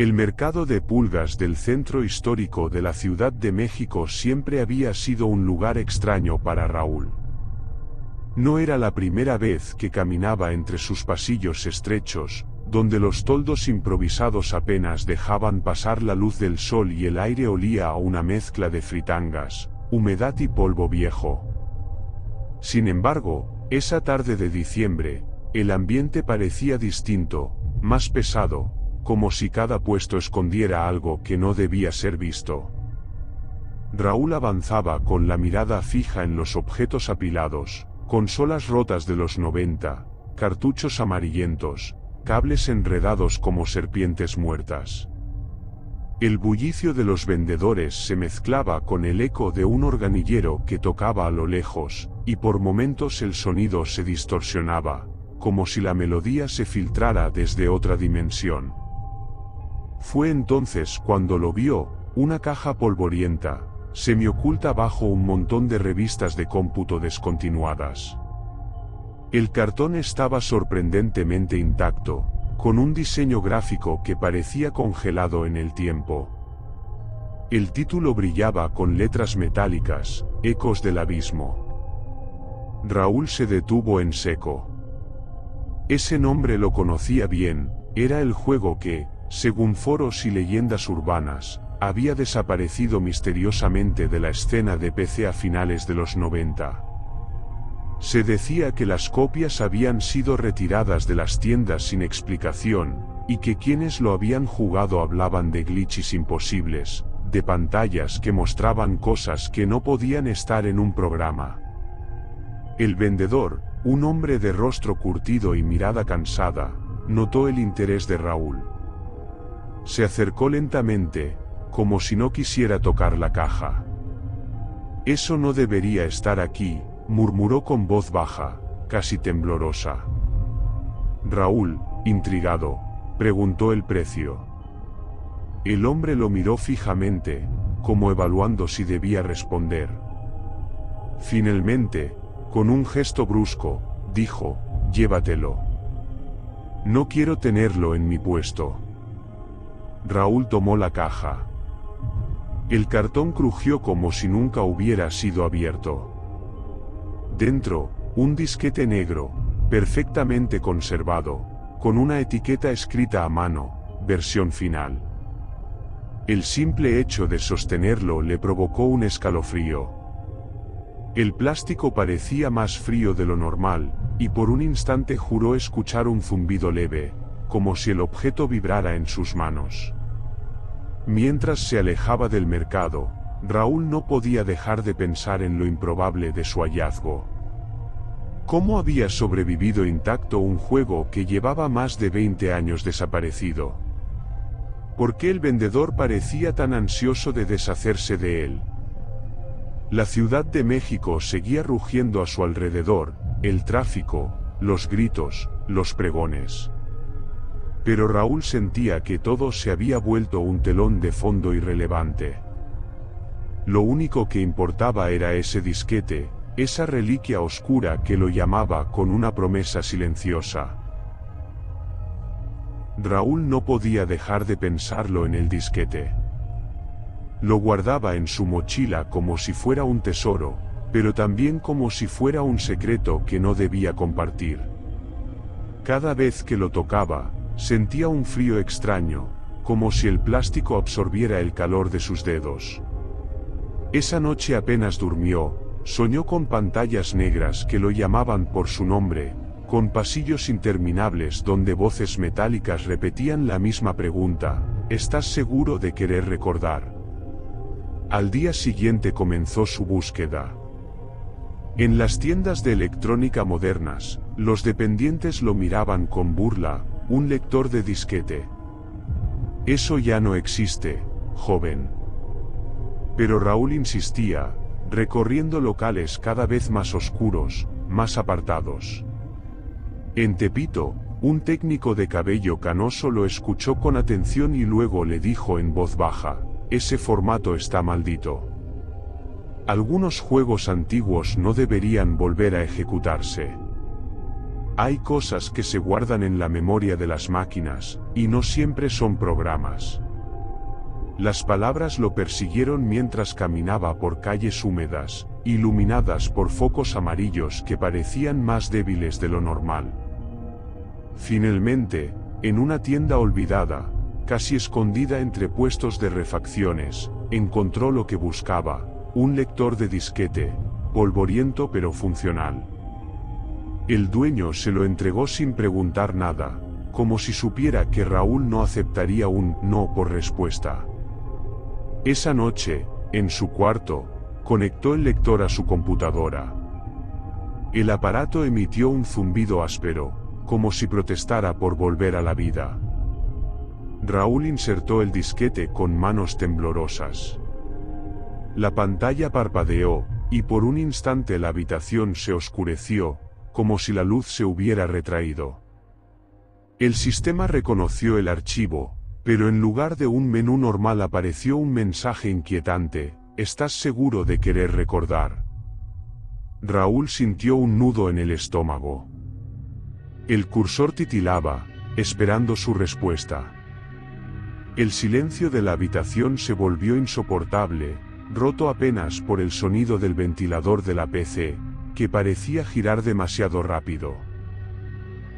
El mercado de pulgas del centro histórico de la Ciudad de México siempre había sido un lugar extraño para Raúl. No era la primera vez que caminaba entre sus pasillos estrechos, donde los toldos improvisados apenas dejaban pasar la luz del sol y el aire olía a una mezcla de fritangas, humedad y polvo viejo. Sin embargo, esa tarde de diciembre, el ambiente parecía distinto, más pesado, como si cada puesto escondiera algo que no debía ser visto. Raúl avanzaba con la mirada fija en los objetos apilados, consolas rotas de los 90, cartuchos amarillentos, cables enredados como serpientes muertas. El bullicio de los vendedores se mezclaba con el eco de un organillero que tocaba a lo lejos, y por momentos el sonido se distorsionaba, como si la melodía se filtrara desde otra dimensión. Fue entonces cuando lo vio, una caja polvorienta, semioculta bajo un montón de revistas de cómputo descontinuadas. El cartón estaba sorprendentemente intacto, con un diseño gráfico que parecía congelado en el tiempo. El título brillaba con letras metálicas, Ecos del Abismo. Raúl se detuvo en seco. Ese nombre lo conocía bien, era el juego que, según foros y leyendas urbanas, había desaparecido misteriosamente de la escena de PC a finales de los 90. Se decía que las copias habían sido retiradas de las tiendas sin explicación, y que quienes lo habían jugado hablaban de glitches imposibles, de pantallas que mostraban cosas que no podían estar en un programa. El vendedor, un hombre de rostro curtido y mirada cansada, notó el interés de Raúl. Se acercó lentamente, como si no quisiera tocar la caja. «Eso no debería estar aquí», murmuró con voz baja, casi temblorosa. Raúl, intrigado, preguntó el precio. El hombre lo miró fijamente, como evaluando si debía responder. Finalmente, con un gesto brusco, dijo, «Llévatelo. No quiero tenerlo en mi puesto». Raúl tomó la caja. El cartón crujió como si nunca hubiera sido abierto. Dentro, un disquete negro, perfectamente conservado, con una etiqueta escrita a mano, versión final. El simple hecho de sostenerlo le provocó un escalofrío. El plástico parecía más frío de lo normal, y por un instante juró escuchar un zumbido leve, como si el objeto vibrara en sus manos. Mientras se alejaba del mercado, Raúl no podía dejar de pensar en lo improbable de su hallazgo. ¿Cómo había sobrevivido intacto un juego que llevaba más de 20 años desaparecido? ¿Por qué el vendedor parecía tan ansioso de deshacerse de él? La Ciudad de México seguía rugiendo a su alrededor, el tráfico, los gritos, los pregones. Pero Raúl sentía que todo se había vuelto un telón de fondo irrelevante. Lo único que importaba era ese disquete, esa reliquia oscura que lo llamaba con una promesa silenciosa. Raúl no podía dejar de pensarlo en el disquete. Lo guardaba en su mochila como si fuera un tesoro, pero también como si fuera un secreto que no debía compartir. Cada vez que lo tocaba, sentía un frío extraño, como si el plástico absorbiera el calor de sus dedos. Esa noche apenas durmió, soñó con pantallas negras que lo llamaban por su nombre, con pasillos interminables donde voces metálicas repetían la misma pregunta, ¿estás seguro de querer recordar? Al día siguiente comenzó su búsqueda. En las tiendas de electrónica modernas, los dependientes lo miraban con burla, un lector de disquete. Eso ya no existe, joven. Pero Raúl insistía, recorriendo locales cada vez más oscuros, más apartados. En Tepito, un técnico de cabello canoso lo escuchó con atención y luego le dijo en voz baja, ese formato está maldito. Algunos juegos antiguos no deberían volver a ejecutarse. Hay cosas que se guardan en la memoria de las máquinas, y no siempre son programas. Las palabras lo persiguieron mientras caminaba por calles húmedas, iluminadas por focos amarillos que parecían más débiles de lo normal. Finalmente, en una tienda olvidada, casi escondida entre puestos de refacciones, encontró lo que buscaba, un lector de disquete, polvoriento pero funcional. El dueño se lo entregó sin preguntar nada, como si supiera que Raúl no aceptaría un no por respuesta. Esa noche, en su cuarto, conectó el lector a su computadora. El aparato emitió un zumbido áspero, como si protestara por volver a la vida. Raúl insertó el disquete con manos temblorosas. La pantalla parpadeó, y por un instante la habitación se oscureció, como si la luz se hubiera retraído. El sistema reconoció el archivo, pero en lugar de un menú normal apareció un mensaje inquietante: ¿estás seguro de querer recordar? Raúl sintió un nudo en el estómago. El cursor titilaba, esperando su respuesta. El silencio de la habitación se volvió insoportable, roto apenas por el sonido del ventilador de la PC, que parecía girar demasiado rápido.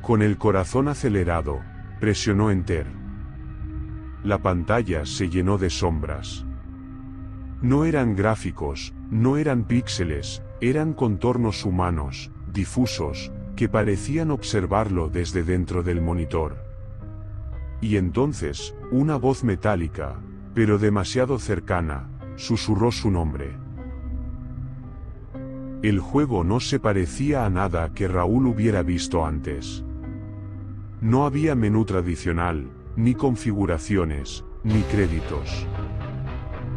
Con el corazón acelerado, presionó Enter. La pantalla se llenó de sombras. No eran gráficos, no eran píxeles, eran contornos humanos, difusos, que parecían observarlo desde dentro del monitor. Y entonces, una voz metálica, pero demasiado cercana, susurró su nombre. El juego no se parecía a nada que Raúl hubiera visto antes. No había menú tradicional, ni configuraciones, ni créditos.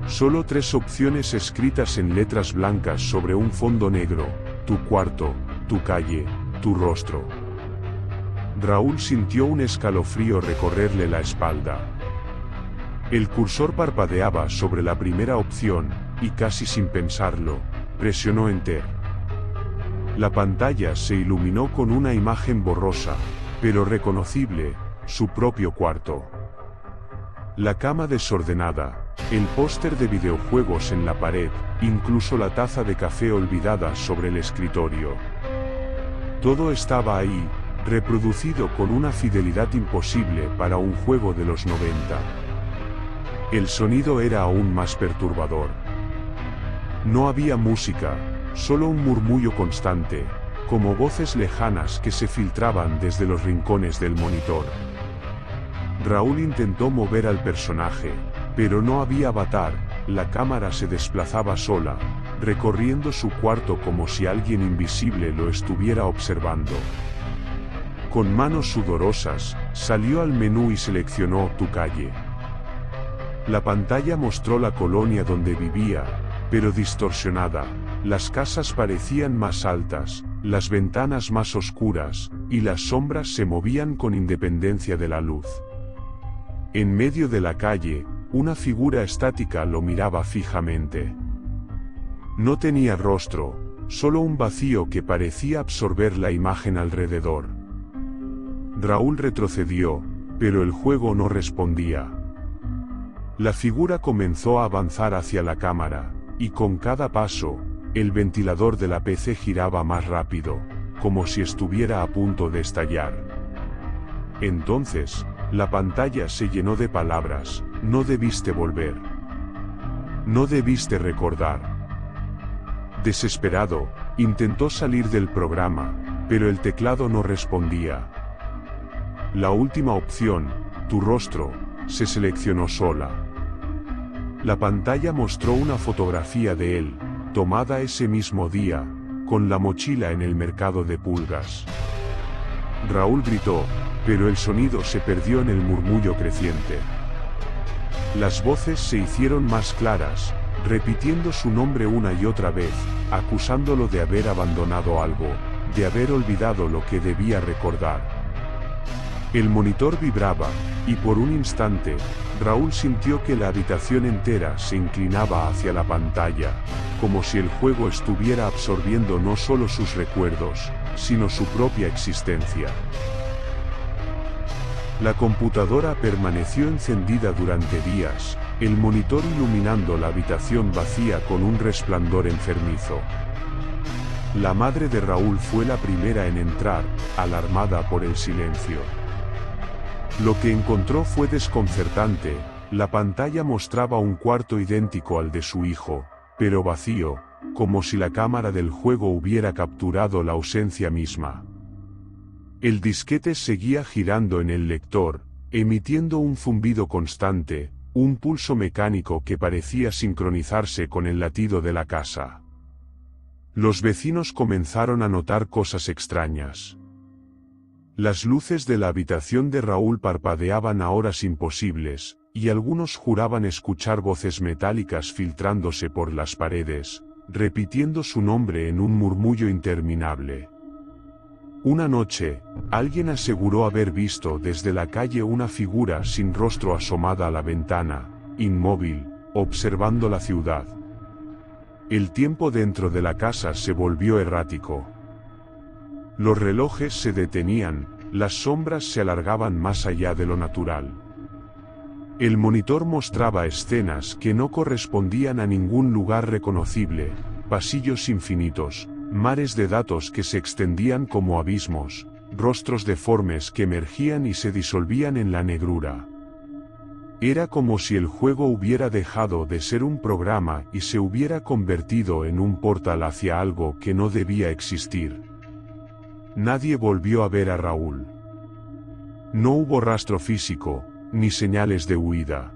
Solo 3 opciones escritas en letras blancas sobre un fondo negro: tu cuarto, tu calle, tu rostro. Raúl sintió un escalofrío recorrerle la espalda. El cursor parpadeaba sobre la primera opción, y casi sin pensarlo, presionó Enter. La pantalla se iluminó con una imagen borrosa, pero reconocible: su propio cuarto. La cama desordenada, el póster de videojuegos en la pared, incluso la taza de café olvidada sobre el escritorio. Todo estaba ahí, reproducido con una fidelidad imposible para un juego de los 90. El sonido era aún más perturbador. No había música, solo un murmullo constante, como voces lejanas que se filtraban desde los rincones del monitor. Raúl intentó mover al personaje, pero no había avatar. La cámara se desplazaba sola, recorriendo su cuarto como si alguien invisible lo estuviera observando. Con manos sudorosas, salió al menú y seleccionó Tu calle. La pantalla mostró la colonia donde vivía, pero distorsionada. Las casas parecían más altas, las ventanas más oscuras, y las sombras se movían con independencia de la luz. En medio de la calle, una figura estática lo miraba fijamente. No tenía rostro, solo un vacío que parecía absorber la imagen alrededor. Raúl retrocedió, pero el juego no respondía. La figura comenzó a avanzar hacia la cámara, y con cada paso, el ventilador de la PC giraba más rápido, como si estuviera a punto de estallar. Entonces, la pantalla se llenó de palabras: no debiste volver. No debiste recordar. Desesperado, intentó salir del programa, pero el teclado no respondía. La última opción, Tu rostro, se seleccionó sola. La pantalla mostró una fotografía de él, tomada ese mismo día, con la mochila en el mercado de pulgas. Raúl gritó, pero el sonido se perdió en el murmullo creciente. Las voces se hicieron más claras, repitiendo su nombre una y otra vez, acusándolo de haber abandonado algo, de haber olvidado lo que debía recordar. El monitor vibraba, y por un instante, Raúl sintió que la habitación entera se inclinaba hacia la pantalla, como si el juego estuviera absorbiendo no solo sus recuerdos, sino su propia existencia. La computadora permaneció encendida durante días, el monitor iluminando la habitación vacía con un resplandor enfermizo. La madre de Raúl fue la primera en entrar, alarmada por el silencio. Lo que encontró fue desconcertante. La pantalla mostraba un cuarto idéntico al de su hijo, pero vacío, como si la cámara del juego hubiera capturado la ausencia misma. El disquete seguía girando en el lector, emitiendo un zumbido constante, un pulso mecánico que parecía sincronizarse con el latido de la casa. Los vecinos comenzaron a notar cosas extrañas. Las luces de la habitación de Raúl parpadeaban a horas imposibles, y algunos juraban escuchar voces metálicas filtrándose por las paredes, repitiendo su nombre en un murmullo interminable. Una noche, alguien aseguró haber visto desde la calle una figura sin rostro asomada a la ventana, inmóvil, observando la ciudad. El tiempo dentro de la casa se volvió errático. Los relojes se detenían, las sombras se alargaban más allá de lo natural. El monitor mostraba escenas que no correspondían a ningún lugar reconocible, pasillos infinitos, mares de datos que se extendían como abismos, rostros deformes que emergían y se disolvían en la negrura. Era como si el juego hubiera dejado de ser un programa y se hubiera convertido en un portal hacia algo que no debía existir. Nadie volvió a ver a Raúl. No hubo rastro físico, ni señales de huida.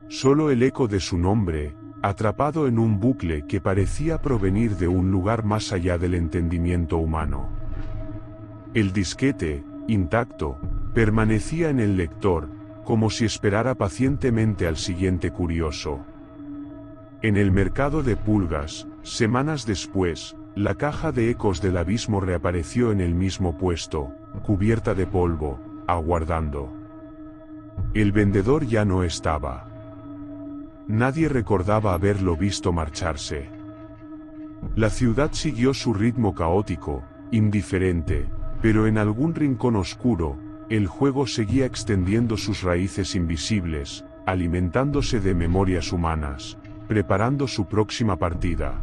Solo el eco de su nombre, atrapado en un bucle que parecía provenir de un lugar más allá del entendimiento humano. El disquete, intacto, permanecía en el lector, como si esperara pacientemente al siguiente curioso. En el mercado de pulgas, semanas después, la caja de ecos del abismo reapareció en el mismo puesto, cubierta de polvo, aguardando. El vendedor ya no estaba. Nadie recordaba haberlo visto marcharse. La ciudad siguió su ritmo caótico, indiferente, pero en algún rincón oscuro, el juego seguía extendiendo sus raíces invisibles, alimentándose de memorias humanas, preparando su próxima partida.